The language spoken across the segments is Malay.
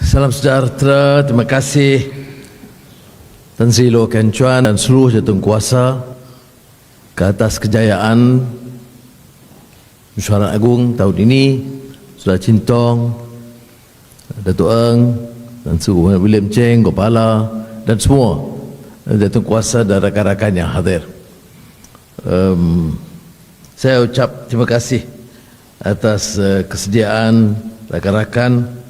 Salam sejahtera, terima kasih Tan Sri Loh Ken Chuan dan seluruh jawatankuasa ke atas kejayaan Mesyuarat Agung tahun ini. Saudara Cintong, Datuk Eng, dan seluruh William Cheng, Gopala dan semua jawatankuasa dan rakan-rakan yang hadir. Saya ucap terima kasih atas kesediaan rakan-rakan.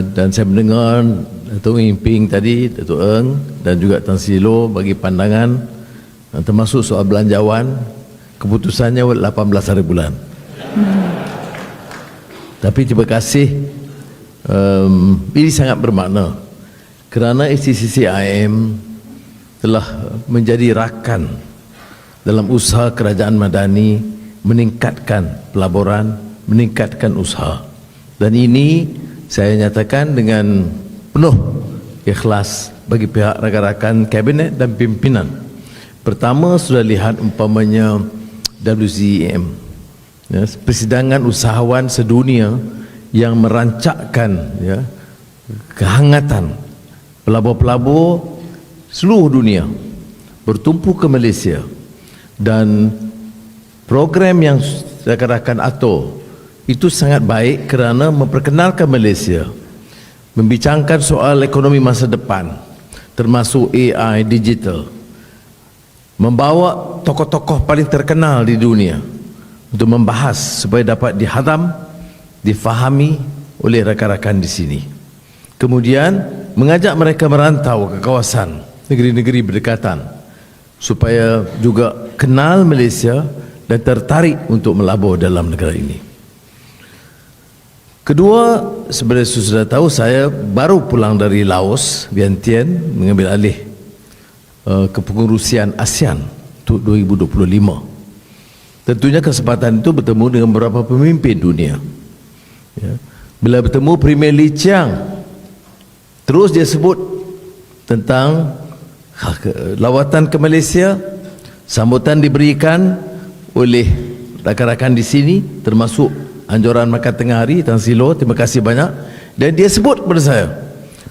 Dan saya mendengar Datuk Imping tadi, Datuk Eng dan juga Tan Sri Loh bagi pandangan termasuk soal belanjawan. Keputusannya 18 hari bulan. Tapi terima kasih, ini sangat bermakna kerana STCCIM telah menjadi rakan dalam usaha kerajaan Madani meningkatkan pelaburan, meningkatkan usaha. Dan ini saya nyatakan dengan penuh ikhlas bagi pihak rakan-rakan kabinet dan pimpinan. Pertama, sudah lihat umpamanya WCEM, ya, persidangan usahawan sedunia yang merancakkan, ya, kehangatan pelabur-pelabur seluruh dunia bertumpu ke Malaysia, dan program yang rakan-rakan atur itu sangat baik kerana memperkenalkan Malaysia, membincangkan soal ekonomi masa depan termasuk AI, digital, membawa tokoh-tokoh paling terkenal di dunia untuk membahas supaya dapat dihadam, difahami oleh rakan-rakan di sini. Kemudian mengajak mereka merantau ke kawasan negeri-negeri berdekatan supaya juga kenal Malaysia dan tertarik untuk melabur dalam negara ini. Kedua, sebenarnya sudah tahu saya baru pulang dari Laos, Vientiane, mengambil alih kepengurusian ASEAN untuk 2025. Tentunya kesempatan itu bertemu dengan beberapa pemimpin dunia. Ya. Bila bertemu Premier Lee Chiang, terus dia sebut tentang lawatan ke Malaysia, sambutan diberikan oleh rakan-rakan di sini, termasuk anjuran makan tengah hari Tan Sri Loh, terima kasih banyak. Dan dia sebut kepada saya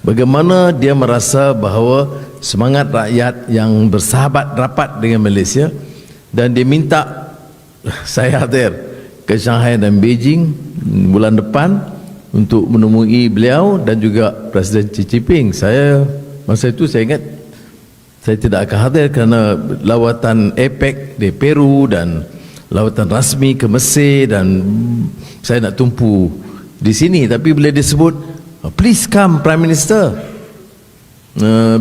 bagaimana dia merasa bahawa semangat rakyat yang bersahabat rapat dengan Malaysia, dan dia minta saya hadir ke Shanghai dan Beijing bulan depan untuk menemui beliau dan juga Presiden Xi Jinping. Saya masa itu saya ingat saya tidak akan hadir kerana lawatan APEC di Peru dan lawatan rasmi ke Mesir, dan saya nak tumpu di sini. Tapi bila disebut please come Prime Minister,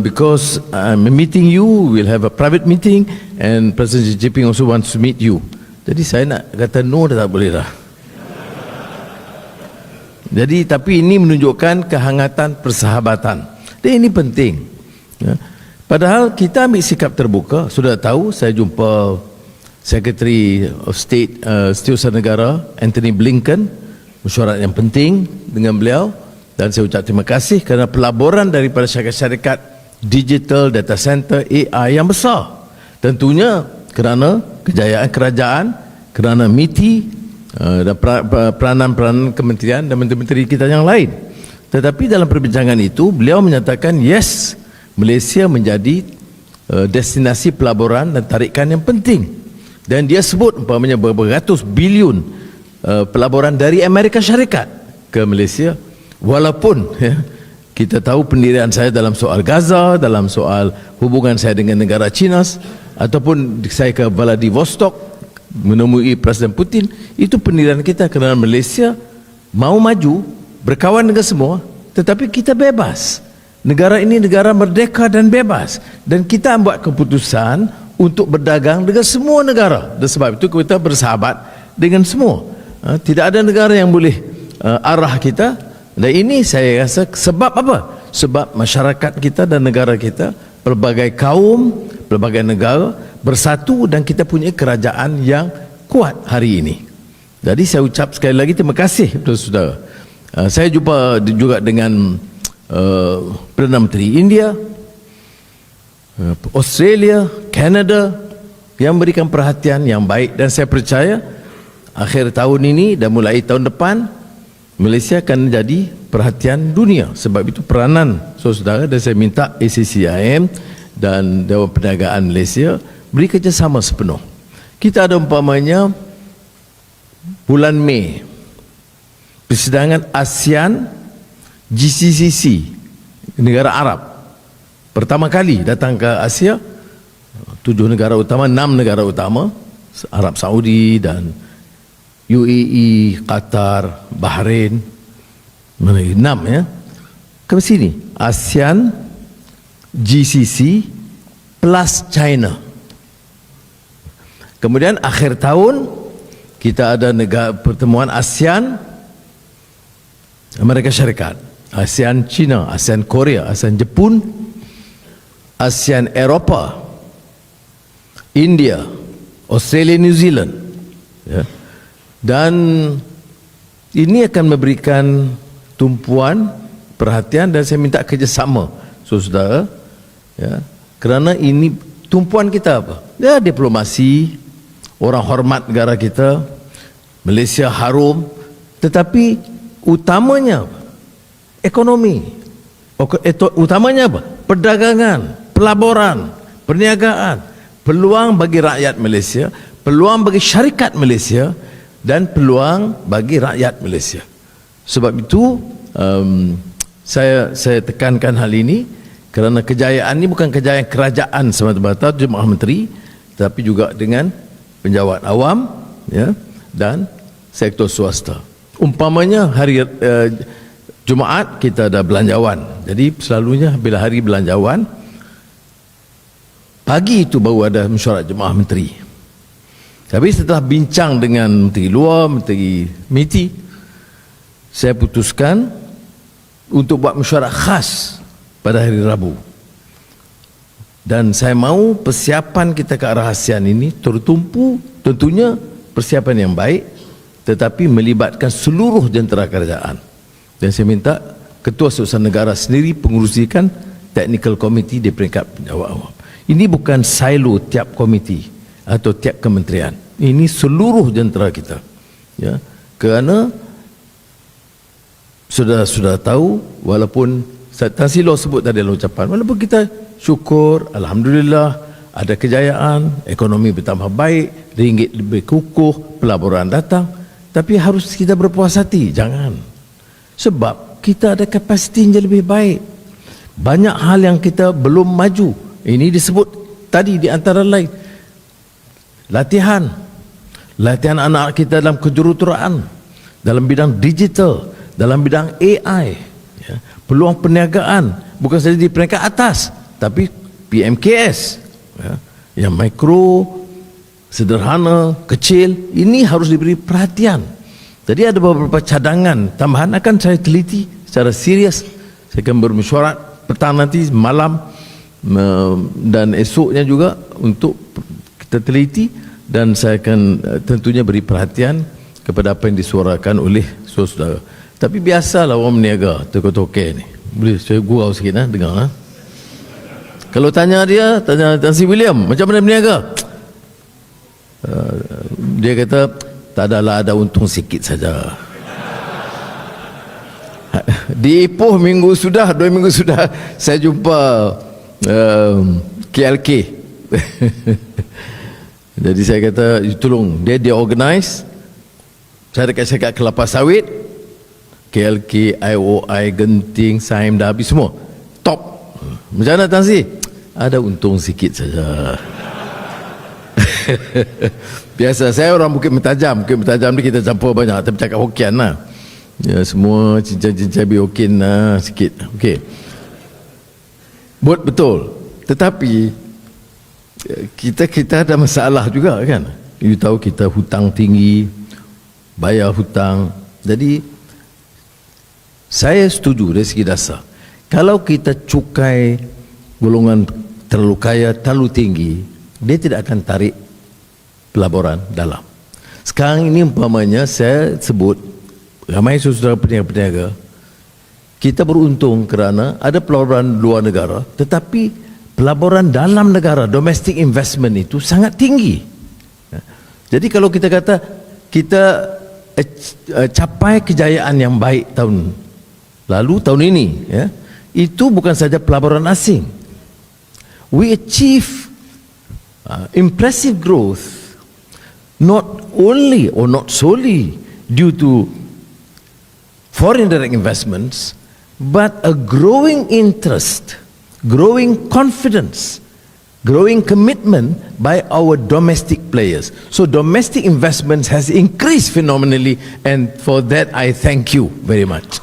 because I'm meeting you, we'll have a private meeting and President Xi Jinping also wants to meet you. Jadi saya nak kata no, dah tak boleh dah. Jadi tapi ini menunjukkan kehangatan persahabatan, dan ini penting, ya. Padahal kita ambil sikap terbuka. Sudah tahu saya jumpa Secretary of State Setiausaha Negara Anthony Blinken, mesyuarat yang penting dengan beliau, dan saya ucap terima kasih kerana pelaburan daripada syarikat-syarikat digital, data center, AI yang besar. Tentunya kerana kejayaan kerajaan, kerana MITI dan peranan-peranan kementerian dan menteri-menteri kita yang lain. Tetapi dalam perbincangan itu beliau menyatakan yes, Malaysia menjadi destinasi pelaburan dan tarikan yang penting. Dan dia sebut umpamanya beratus bilion pelaburan dari Amerika Syarikat ke Malaysia. Walaupun, ya, kita tahu pendirian saya dalam soal Gaza, dalam soal hubungan saya dengan negara China, ataupun saya ke Vladivostok menemui Presiden Putin, itu pendirian kita kerana Malaysia mau maju, berkawan dengan semua, tetapi kita bebas. Negara ini negara merdeka dan bebas, dan kita buat keputusan untuk berdagang dengan semua negara, dan sebab itu kita bersahabat dengan semua. Tidak ada negara yang boleh arah kita. Dan ini saya rasa sebab apa? Sebab masyarakat kita dan negara kita, pelbagai kaum, pelbagai negara bersatu, dan kita punya kerajaan yang kuat hari ini. Jadi saya ucap sekali lagi terima kasih kepada saudara. Saya jumpa juga dengan Perdana Menteri India, Australia, Kanada, yang memberikan perhatian yang baik, dan saya percaya akhir tahun ini dan mulai tahun depan Malaysia akan jadi perhatian dunia. Sebab itu peranan saudara, dan saya minta ACCIM dan Dewan Perniagaan Malaysia beri kerjasama sepenuh. Kita ada umpamanya bulan Mei persidangan ASEAN GCC, negara Arab pertama kali datang ke Asia. 7 negara utama, 6 negara utama, Arab Saudi dan UAE, Qatar, Bahrain, 6 ya, ke sini ASEAN GCC plus China. Kemudian akhir tahun kita ada negara pertemuan ASEAN Amerika Syarikat, ASEAN China, ASEAN Korea, ASEAN Jepun, ASEAN Eropah, India, Australia, New Zealand ya. Dan ini akan memberikan tumpuan perhatian, dan saya minta kerjasama saudara ya, kerana ini tumpuan kita apa? Ya, diplomasi, orang hormat negara kita, Malaysia harum, tetapi utamanya ekonomi. Utamanya apa? Perdagangan, pelaburan, perniagaan, peluang bagi rakyat Malaysia, peluang bagi syarikat Malaysia, dan peluang bagi rakyat Malaysia. Sebab itu saya tekankan hal ini, kerana kejayaan ini bukan kejayaan kerajaan semata-mata, Jemaah Menteri, tapi juga dengan penjawat awam ya, dan sektor swasta. Umpamanya hari Jumaat kita ada belanjawan. Jadi selalunya bila hari belanjawan, pagi itu baru ada mesyuarat Jemaah Menteri. Tapi setelah bincang dengan Menteri Luar, Menteri MITI, saya putuskan untuk buat mesyuarat khas pada hari Rabu. Dan saya mahu persiapan kita ke arah ASEAN ini tertumpu, tentunya persiapan yang baik, tetapi melibatkan seluruh jentera kerajaan. Dan saya minta Ketua Seutusan Negara sendiri pengurusikan technical committee di peringkat penjawat awam. Ini bukan silo tiap komiti atau tiap kementerian. Ini seluruh jentera kita. Ya, kerana sudah tahu, walaupun Tan Sri Law sebut tadi dalam ucapan, walaupun kita syukur, alhamdulillah ada kejayaan, ekonomi bertambah baik, ringgit lebih kukuh, pelaburan datang, tapi harus kita berpuas hati, jangan. Sebab kita ada kapasiti yang lebih baik. Banyak hal yang kita belum maju. Ini disebut tadi di antara lain latihan anak kita dalam kejuruteraan, dalam bidang digital, dalam bidang AI ya. Peluang perniagaan bukan saja di peringkat atas, tapi PMKS ya, yang mikro, sederhana, kecil, ini harus diberi perhatian. Jadi ada beberapa cadangan tambahan akan saya teliti secara serius. Saya akan bermesyuarat petang nanti, malam dan esoknya juga untuk kita teliti, dan saya akan tentunya beri perhatian kepada apa yang disuarakan oleh saudara. Tapi biasalah orang berniaga, tokoh-tokoh ni. Boleh saya gurau sikit dengar . Kalau tanya Tan Sri William, macam mana berniaga? Dia kata, tak adalah, ada untung sikit saja. Di Ipoh minggu sudah, 2 minggu sudah, saya jumpa KLK. Jadi saya kata, tolong, dia organize. Saya dekat kelapa sawit, KLK, IOI, Genting, Saim, dah habis semua. Top. Macam mana Tan Sri? Ada untung sikit saja. Biasa, saya orang Bukit Mentajam ni kita campur banyak, tapi cakap Hokian lah ya, semua cincang-cincang Hokian lah sikit. Okey, betul, tetapi kita ada masalah juga kan. You tahu kita hutang tinggi, bayar hutang. Jadi saya setuju dari segi dasar, kalau kita cukai golongan terlalu kaya, terlalu tinggi, dia tidak akan tarik pelaburan dalam. Sekarang ini umpamanya saya sebut, ramai saudara peniaga-peniaga, kita beruntung kerana ada pelaburan luar negara, tetapi pelaburan dalam negara, domestic investment itu sangat tinggi. Jadi kalau kita kata kita capai kejayaan yang baik tahun lalu, tahun ini, ya, itu bukan saja pelaburan asing. We achieve impressive growth not only or not solely due to foreign direct investments, but a growing interest, growing confidence, growing commitment by our domestic players. So domestic investments has increased phenomenally, and for that I thank you very much.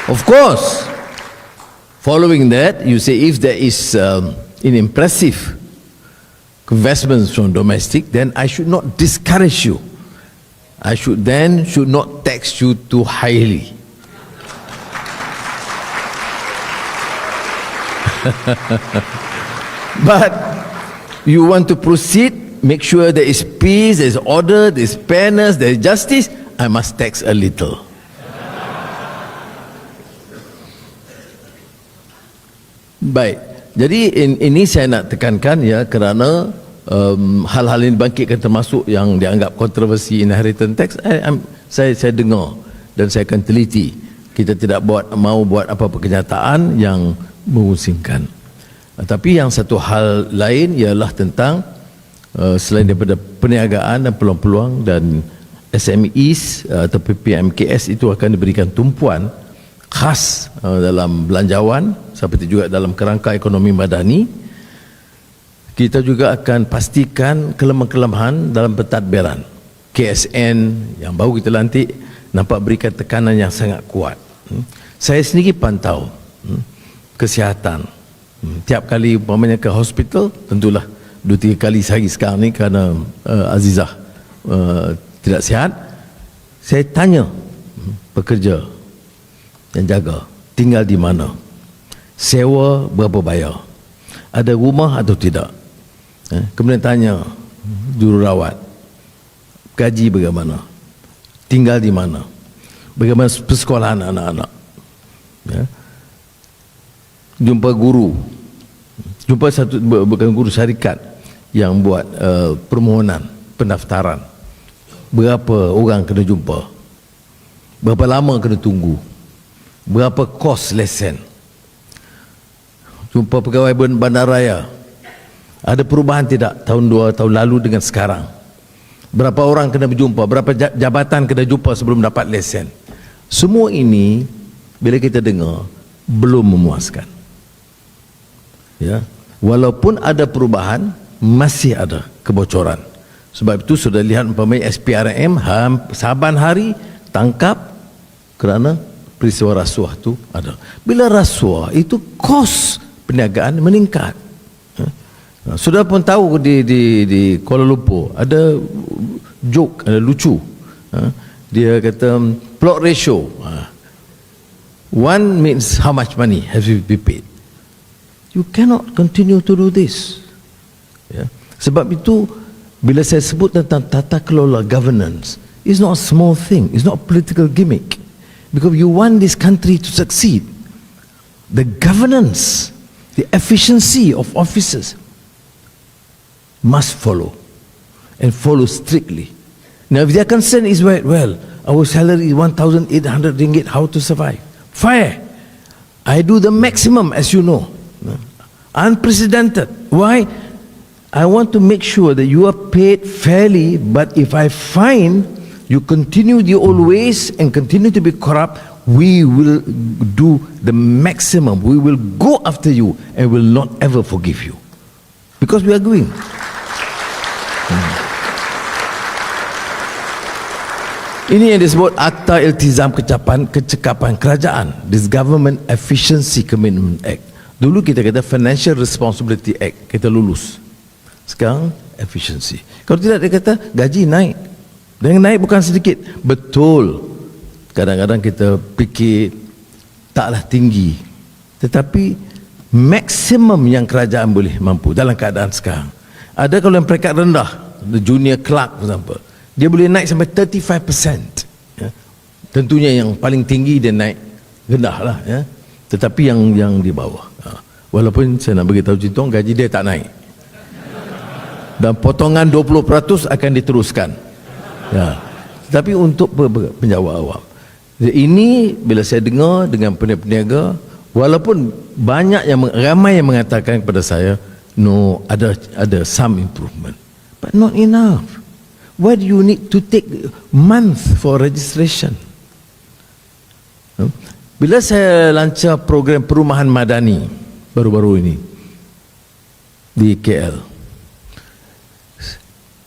Of course, following that, you say if there is an impressive investments from domestic, then I should not discourage you. I should not tax you too highly. But you want to proceed, make sure there is peace, there is order, there is fairness, there is justice, I must tax a little. Baik, jadi ini saya nak tekankan, ya, kerana hal-hal ini bangkitkan, termasuk yang dianggap kontroversi inheritance tax. Saya dengar dan saya akan teliti. Kita tidak mau buat apa-apa kenyataan yang memusingkan. Tapi yang satu hal lain ialah tentang selain daripada perniagaan dan peluang-peluang, dan SMEs atau PMKS itu akan diberikan tumpuan khas dalam belanjawan seperti juga dalam kerangka ekonomi madani. Kita juga akan pastikan kelemahan-kelemahan dalam pentadbiran. KSN yang baru kita lantik nampak berikan tekanan yang sangat kuat. Saya sendiri pantau kesihatan. Tiap kali umpamanya ke hospital, tentulah 2-3 kali sehari sekarang ni kerana Azizah tidak sihat, saya tanya pekerja yang jaga, tinggal di mana, sewa berapa bayar, ada rumah atau tidak. Kemudian tanya jururawat, gaji bagaimana, tinggal di mana, bagaimana persekolahan anak-anak, ya. Jumpa guru, jumpa bukan guru syarikat yang buat permohonan pendaftaran, berapa orang kena jumpa, berapa lama kena tunggu, berapa kos lesen. Jumpa pegawai bandaraya, ada perubahan tidak tahun 2 tahun lalu dengan sekarang, berapa orang kena berjumpa, berapa jabatan kena jumpa sebelum dapat lesen. Semua ini bila kita dengar belum memuaskan, ya. Walaupun ada perubahan, masih ada kebocoran. Sebab itu sudah lihat umpamanya SPRM saban hari tangkap kerana peristiwa rasuah tu ada. Bila rasuah itu kos perniagaan meningkat. Sudah pun tahu di Kuala Lumpur ada joke, ada lucu. Dia kata plot ratio. One means how much money has to be paid. You cannot continue to do this. Ya. Sebab itu bila saya sebut tentang tata kelola governance, it's not a small thing, it's not a political gimmick. Because you want this country to succeed, the governance, the efficiency of officers must follow, and follow strictly. Now if their concern is, well, our salary is 1,800 ringgit, how to survive? Fair. I do the maximum, as you know. Unprecedented. Why? I want to make sure that you are paid fairly, but if I find you continue the old ways and continue to be corrupt, we will do the maximum. We will go after you and will not ever forgive you. Because we are going. Ini yang disebut Akta Iltizam Kecekapan Kerajaan, this Government Efficiency Commitment Act. Dulu kita kata Financial Responsibility Act, kita lulus. Sekarang efficiency. Kalau tidak, dia kata gaji naik. Dan naik bukan sedikit. Betul, kadang-kadang kita fikir taklah tinggi, tetapi maksimum yang kerajaan boleh mampu dalam keadaan sekarang. Ada kalau yang peringkat rendah, the junior clerk for example, dia boleh naik sampai 35%, ya. Tentunya yang paling tinggi dia naik rendah lah, ya. Tetapi yang di bawah, walaupun saya nak beritahu Cintong, gaji dia tak naik. dan potongan 20% akan diteruskan. Ya. Tapi untuk penjawat awam, ini bila saya dengar dengan peniaga, walaupun ramai yang mengatakan kepada saya, no, ada some improvement, but not enough. Why do you need to take month for registration? Bila saya lancar program perumahan madani baru-baru ini di KL,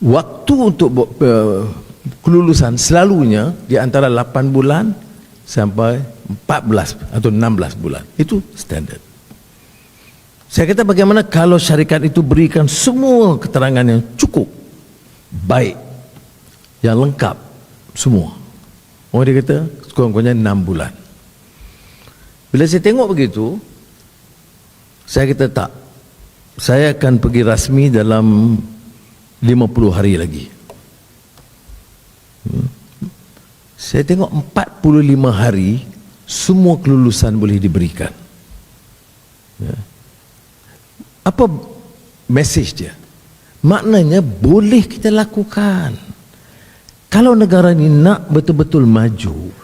waktu untuk kelulusan selalunya di antara 8 bulan sampai 14 atau 16 bulan. Itu standard. Saya kata bagaimana kalau syarikat itu berikan semua keterangan yang cukup, baik, yang lengkap, semua. Orang dia kata sekurang-kurangnya 6 bulan. Bila saya tengok begitu, saya kata tak, saya akan pergi rasmi dalam 50 hari lagi. Saya tengok 45 hari semua kelulusan boleh diberikan. Apa message dia? Maknanya boleh kita lakukan. Kalau negara ini nak betul-betul maju,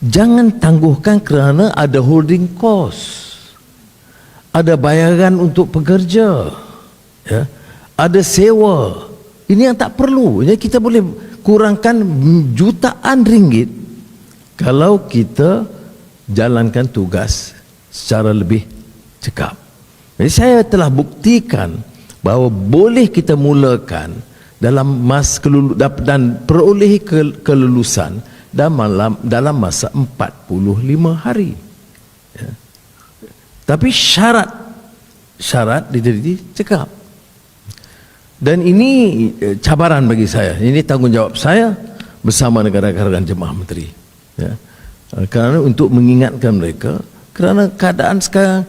jangan tangguhkan kerana ada holding cost, ada bayaran untuk pekerja, ya, ada sewa. Ini yang tak perlu. Jadi kita boleh kurangkan jutaan ringgit kalau kita jalankan tugas secara lebih cekap. Jadi saya telah buktikan bahawa boleh kita mulakan dalam dan peroleh kelulusan dalam masa 45 hari. Ya. Tapi syarat dia cekap. Dan ini cabaran bagi saya. Ini tanggungjawab saya bersama negara-negara jemaah menteri. Ya. Kerana untuk mengingatkan mereka, kerana keadaan sekarang,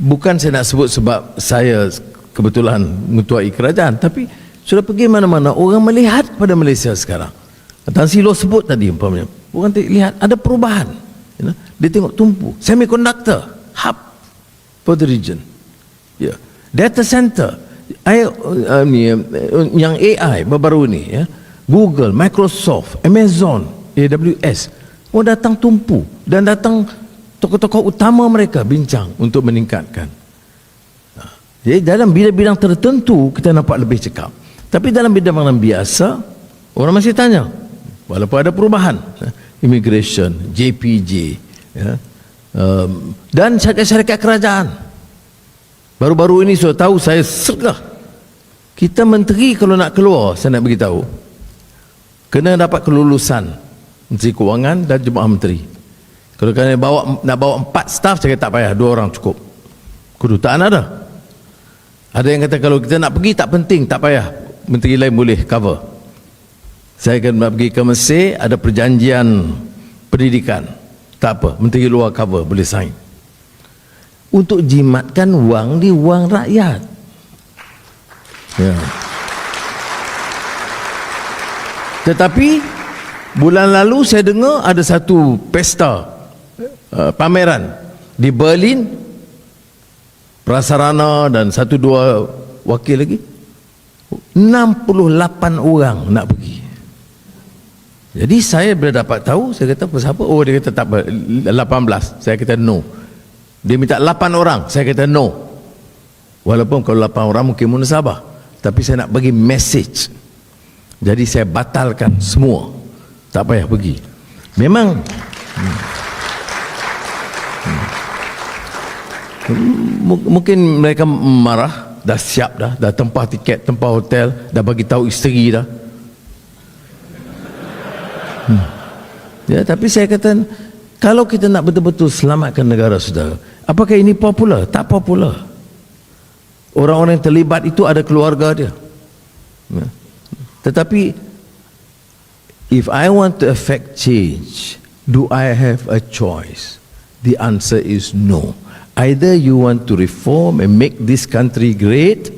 bukan saya nak sebut sebab saya kebetulan mengetuai kerajaan, tapi sudah pergi mana-mana orang melihat pada Malaysia sekarang. Tan Sri Loh sebut tadi umpamanya, orang lihat ada perubahan. You know? Dia tengok tumpu semiconductor hub for the region. Yeah. Data center, yang AI baru-baru ni, ya, Google, Microsoft, Amazon, AWS, orang datang tumpu dan datang tokoh-tokoh utama mereka bincang untuk meningkatkan. Jadi dalam bidang-bidang tertentu kita nampak lebih cekap. Tapi dalam bidang-bidang biasa orang masih tanya, walaupun ada perubahan, immigration, JPJ, ya, dan syarikat-syarikat kerajaan. Baru-baru ini sudah tahu, saya sergah. Kita menteri kalau nak keluar, saya nak beritahu, kena dapat kelulusan Menteri Kewangan dan Jemaah Menteri. Kalau kena nak bawa 4 staff, saya kata tak payah, 2 orang cukup. Kedutaan ada. Ada yang kata kalau kita nak pergi tak penting, tak payah, menteri lain boleh cover. Saya akan pergi ke Mesir, ada perjanjian pendidikan, tak apa, menteri luar cover, boleh sign. Untuk jimatkan wang di wang rakyat. Ya. Tetapi bulan lalu saya dengar ada satu pesta, pameran di Berlin, prasarana dan 1-2 wakil lagi, 68 orang nak pergi. Jadi saya bila dapat tahu, saya kata siapa? Oh, dia kata tak apa, 18. Saya kata no. Dia minta 8 orang, saya kata no. Walaupun kalau 8 orang mungkin munasabah, tapi saya nak bagi message. Jadi saya batalkan semua, tak payah pergi. Memang mungkin mereka marah, dah siap dah tempah tiket, tempah hotel, dah bagi tahu isteri dah. Ya, tapi saya kata, kalau kita nak betul-betul selamatkan negara saudara, apakah ini popular? Tak popular. Orang-orang yang terlibat itu ada keluarga dia. Ya. Tetapi if I want to affect change, do I have a choice? The answer is no. Either you want to reform and make this country great,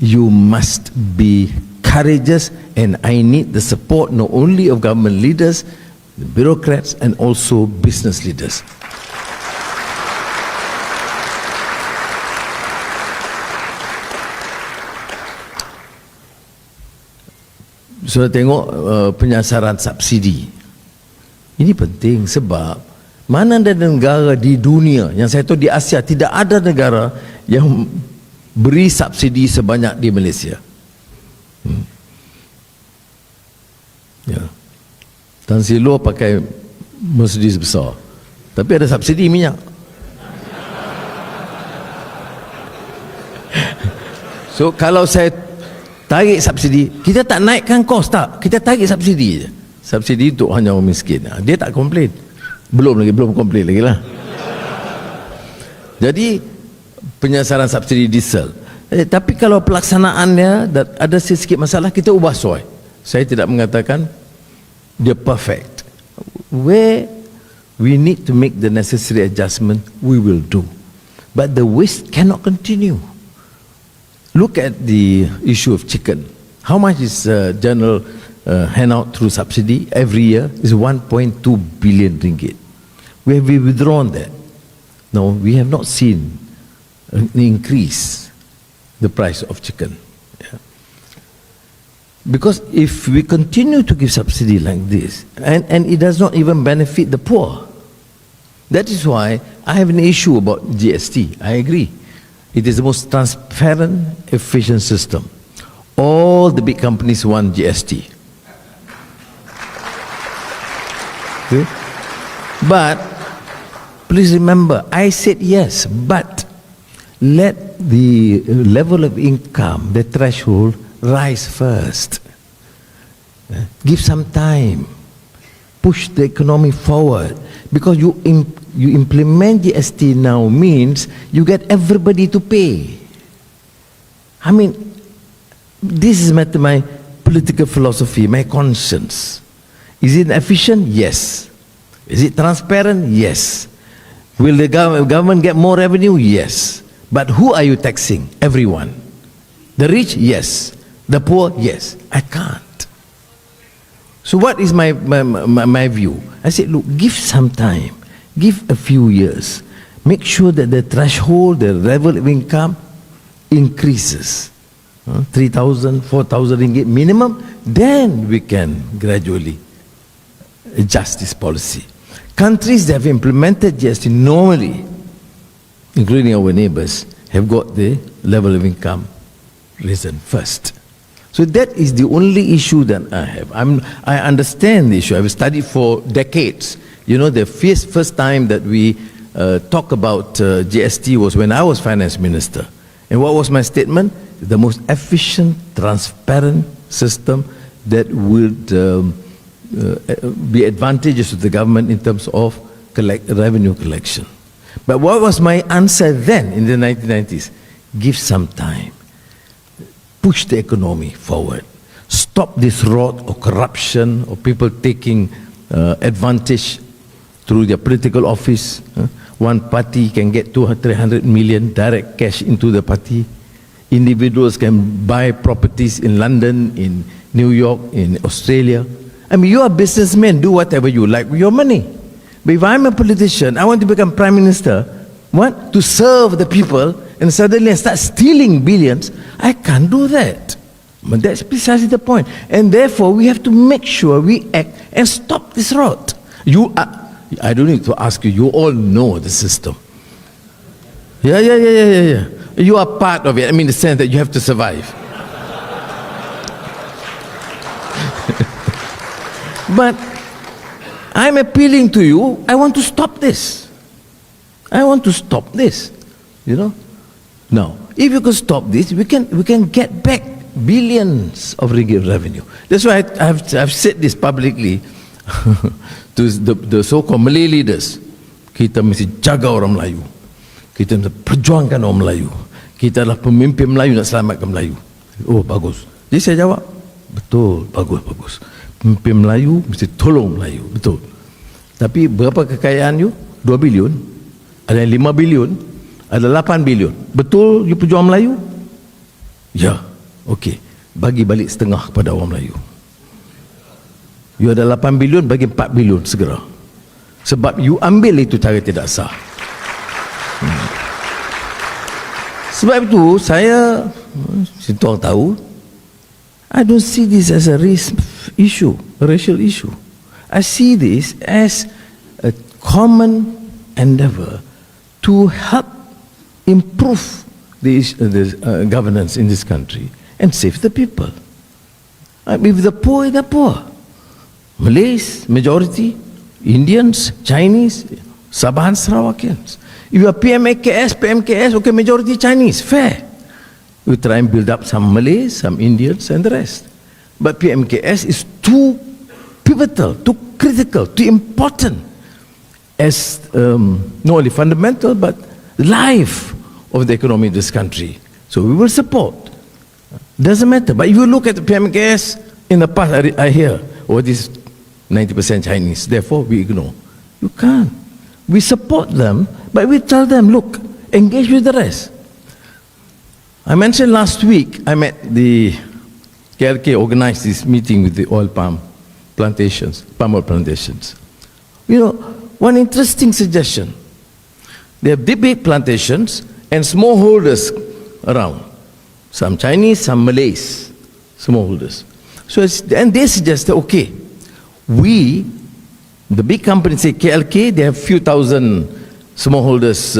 you must be courageous, and I need the support not only of government leaders, the bureaucrats, and also business leaders. sudah tengok penyasaran subsidi. Ini penting sebab mana ada negara di dunia, yang saya tahu di Asia tidak ada negara yang beri subsidi sebanyak di Malaysia. Ya. Tan Sri Luar pakai Mercedes besar, tapi ada subsidi minyak. So kalau saya tarik subsidi, kita tak naikkan kos tak, kita tarik subsidi je. Subsidi untuk hanya orang miskin. Dia tak komplain. Belum komplain lagi lah. Jadi penyasaran subsidi diesel. Tapi kalau pelaksanaannya ada sedikit masalah, kita ubah soal. Saya tidak mengatakan dia perfect. Where we need to make the necessary adjustment, we will do. But the waste cannot continue. Look at the issue of chicken. How much is general handout through subsidy every year? Is 1.2 billion ringgit. We have withdrawn that. No, we have not seen an increase the price of chicken. Yeah. Because if we continue to give subsidy like this, and it does not even benefit the poor, that is why I have an issue about GST. I agree. It is the most transparent, efficient system. All the big companies want GST. Okay? But please remember, I said yes, but let the level of income, the threshold, rise first. Give some time. Push the economy forward. Because you implement GST now means you get everybody to pay. I mean, this is my political philosophy, my conscience. Is it efficient? Yes. Is it transparent? Yes. Will the government get more revenue? Yes. But who are you taxing? Everyone. The rich? Yes. The poor? Yes. I can't. So what is my view? I said, look, give some time. Give a few years. Make sure that the threshold, the level of income increases. 3,000, 4,000 ringgit minimum. Then we can gradually adjust this policy. Countries that have implemented GST normally, including our neighbors, have got the level of income risen first. So that is the only issue that I have. I understand the issue. I've studied for decades. You know, the first time that we talked about GST was when I was finance minister. And what was my statement? The most efficient, transparent system that would be advantageous to the government in terms of revenue collection. But what was my answer then in the 1990s? Give some time. Push the economy forward. Stop this rot of corruption, of people taking advantage through their political office. One party can get 200-300 million direct cash into the party. Individuals can buy properties in London, in New York, in Australia. I mean, you are a businessman, do whatever you like with your money. But if I'm a politician, I want to become prime minister, what? To serve the people, and suddenly I start stealing billions, I can't do that. But that's precisely the point. And therefore, we have to make sure we act and stop this rot. I don't need to ask you, you all know the system. Yeah. You are part of it. I mean, the sense that you have to survive. But I'm appealing to you, I want to stop this. I want to stop this. You know? Now, if you can stop this, we can get back billions of ringgit revenue. That's why I've said this publicly to the so-called Malay leaders. Kita mesti jaga orang Melayu. Kita mesti perjuangkan orang Melayu. Kita adalah pemimpin Melayu nak selamatkan Melayu. Oh, bagus. Jadi saya jawab, betul, bagus. Pemimpin Melayu mesti tolong Melayu, betul. Tapi berapa kekayaan you? 2 bilion. Ada yang 5 bilion. Ada 8 bilion. Betul you pejuang Melayu? Ya, okey. Bagi balik setengah kepada orang Melayu. You ada 8 bilion, bagi 4 bilion segera. Sebab you ambil itu cara tidak sah. Sebab itu saya tuan tahu, I don't see this as a race issue, a racial issue. I see this as a common endeavor to help improve the governance in this country and save the people. If the poor, the poor. Malays, majority, Indians, Chinese, Sabahan Sarawakians. If you are PMKS, okay, majority Chinese, fair. We try and build up some Malays, some Indians, and the rest. But PMKS is too pivotal, too critical, too important as not only fundamental but life of the economy of this country. So we will support. Doesn't matter. But if you look at the PMKS in the past, I hear, oh, this 90% Chinese, therefore we ignore. You can't. We support them, but we tell them, look, engage with the rest. I mentioned last week, I met the KLK organized this meeting with the oil palm plantations, palm oil plantations. You know, one interesting suggestion. They have big plantations and smallholders around. Some Chinese, some Malays, smallholders. So, and they suggested, okay, we, the big companies say KLK, they have few thousand smallholders,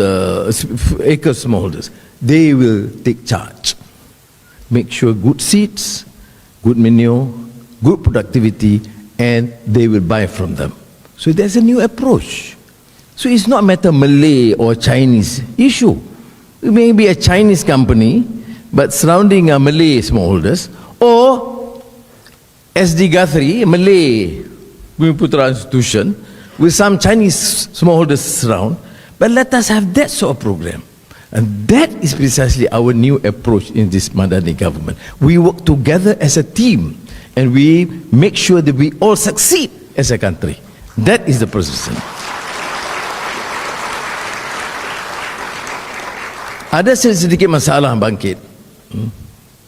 acre smallholders. They will take charge. Make sure good seeds, good manure, good productivity, and they will buy from them. So there's a new approach. So it's not a matter Malay or Chinese issue. It may be a Chinese company, but surrounding a Malay smallholders, or SD Guthrie, a Malay Bumi Putra institution, with some Chinese smallholders around. But let us have that sort of program. And that is precisely our new approach in this Madani government. We work together as a team, and we make sure that we all succeed as a country. That is the position. Ada sedikit masalah bangkit.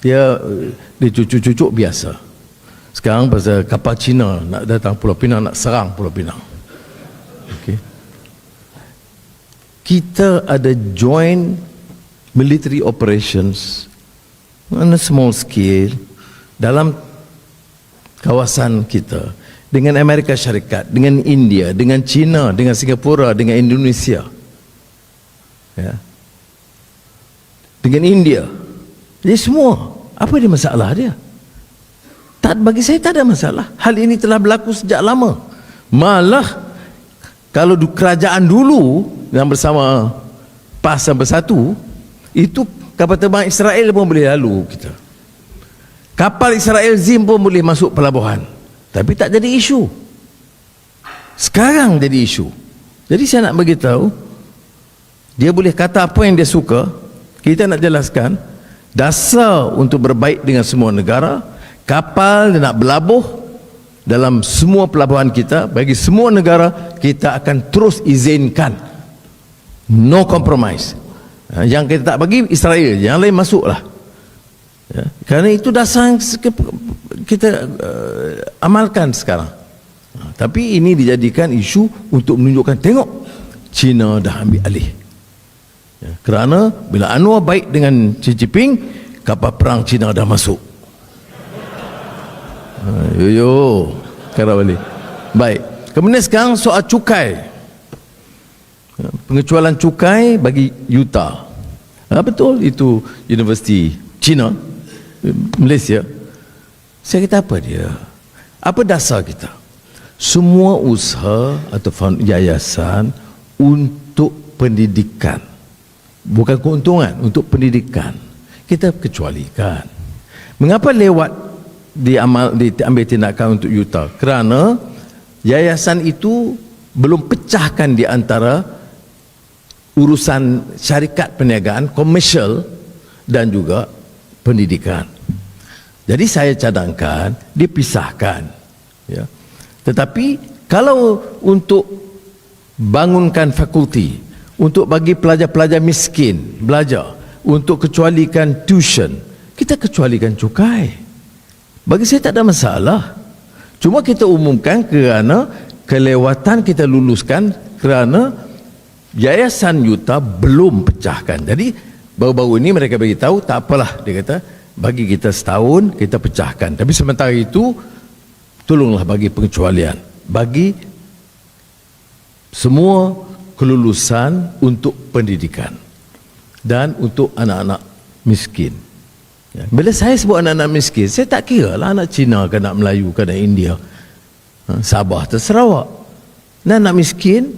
Dia cucuk-cucuk biasa. Sekarang pasal kapal Cina nak datang Pulau Pinang, nak serang Pulau Pinang. Okay. Kita ada joint military operations on a small scale dalam kawasan kita dengan Amerika Syarikat, dengan India, dengan China, dengan Singapura, dengan Indonesia, ya, dengan India. Jadi semua, apa dia masalah dia? Tak, bagi saya tak ada masalah. Hal ini telah berlaku sejak lama. Malah kalau kerajaan dulu yang bersama PAS dan Bersatu, itu kapal terbang Israel pun boleh lalu kita. Kapal Israel Zim pun boleh masuk pelabuhan. Tapi tak jadi isu. Sekarang jadi isu. Jadi saya nak beritahu, dia boleh kata apa yang dia suka, kita nak jelaskan, dasar untuk berbaik dengan semua negara, kapal dia nak berlabuh dalam semua pelabuhan kita, bagi semua negara, kita akan terus izinkan. No compromise. Yang kita tak bagi Israel, yang lain masuklah. Ya, kerana itu dasar yang kita amalkan sekarang. Tapi ini dijadikan isu untuk menunjukkan, tengok, China dah ambil alih. Ya, kerana bila Anwar baik dengan Xi Jinping, kapal perang China dah masuk. Kara balik. Baik. Kemudian sekarang soal cukai. Pengecualian cukai bagi Utah. Betul, itu Universiti China, Malaysia. Saya kata apa dia? Apa dasar kita? Semua usaha atau yayasan untuk pendidikan, bukan keuntungan, untuk pendidikan, kita kecualikan. Mengapa lewat diambil tindakan untuk Utah? Kerana yayasan itu belum pecahkan di antara urusan syarikat perniagaan, komersial dan juga pendidikan. Jadi saya cadangkan dipisahkan, ya. Tetapi kalau untuk bangunkan fakulti, untuk bagi pelajar-pelajar miskin belajar, untuk kecualikan tuition, kita kecualikan cukai. Bagi saya tak ada masalah. Cuma kita umumkan kerana kelewatan kita luluskan, kerana Yayasan Utah belum pecahkan. Jadi baru-baru ini mereka bagi tahu, tak apalah, dia kata Bagi kita setahun, kita pecahkan. Tapi sementara itu, tolonglah bagi pengecualian. Bagi semua kelulusan untuk pendidikan dan untuk anak-anak miskin. Ya. Bila saya sebut anak-anak miskin, saya tak kira lah anak Cina ke anak Melayu ke anak India, Sabah atau Sarawak. Dan anak miskin,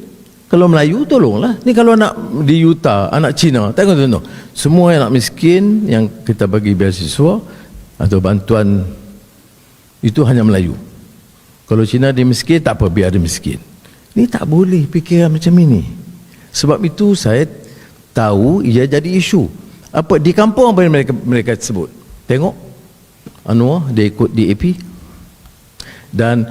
kalau Melayu tolonglah. Ni kalau anak di Utah, anak Cina, tengok. Semua anak miskin yang kita bagi beasiswa atau bantuan itu hanya Melayu. Kalau Cina dia miskin, tak apa, biar dia miskin. Ni tak boleh fikiran macam ini. Sebab itu saya tahu ia jadi isu. Apa di kampung apa yang mereka sebut? Tengok Anwar dia ikut DAP, dan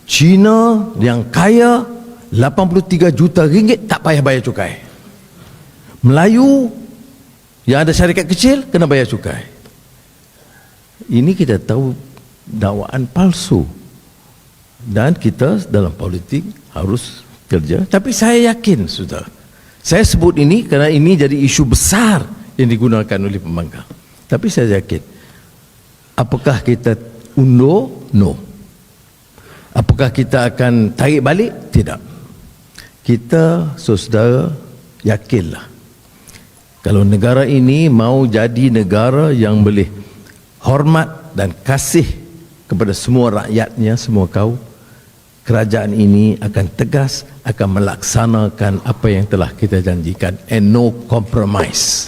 Cina yang kaya 83 juta ringgit tak payah bayar cukai. Melayu yang ada syarikat kecil kena bayar cukai. Ini kita tahu dakwaan palsu, dan kita dalam politik harus kerja. Tapi saya yakin, sudah, saya sebut ini kerana ini jadi isu besar yang digunakan oleh pembangkang. Tapi saya yakin, apakah kita undur? No. Apakah kita akan tarik balik? Tidak. Kita, saudara, yakinlah, kalau negara ini mau jadi negara yang boleh hormat dan kasih kepada semua rakyatnya, semua kaum, kerajaan ini akan tegas, akan melaksanakan apa yang telah kita janjikan, and no compromise.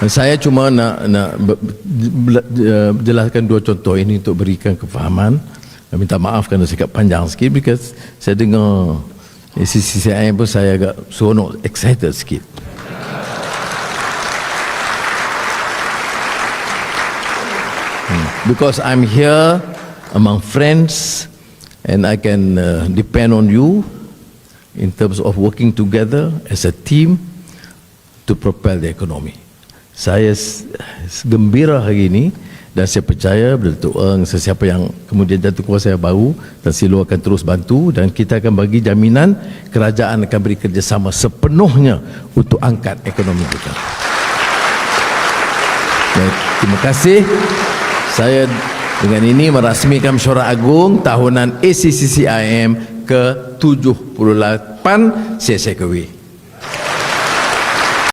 Saya cuma nak jelaskan dua contoh ini untuk berikan kefahaman. Minta maaf kerana sikap panjang sikit, because saya dengar ACCCI pun saya agak seronok, excited sikit. Because I'm here among friends and I can depend on you in terms of working together as a team to propel the economy. Saya gembira hari ini, dan saya percaya Datuk Eng, sesiapa yang kemudian jatuh kuasa baru, dan Silo akan terus bantu, dan kita akan bagi jaminan kerajaan akan beri kerjasama sepenuhnya untuk angkat ekonomi kita. Baik, terima kasih. Saya dengan ini merasmikan Mesyuarat Agung tahunan ACCCIM ke-78 Saya Kewi.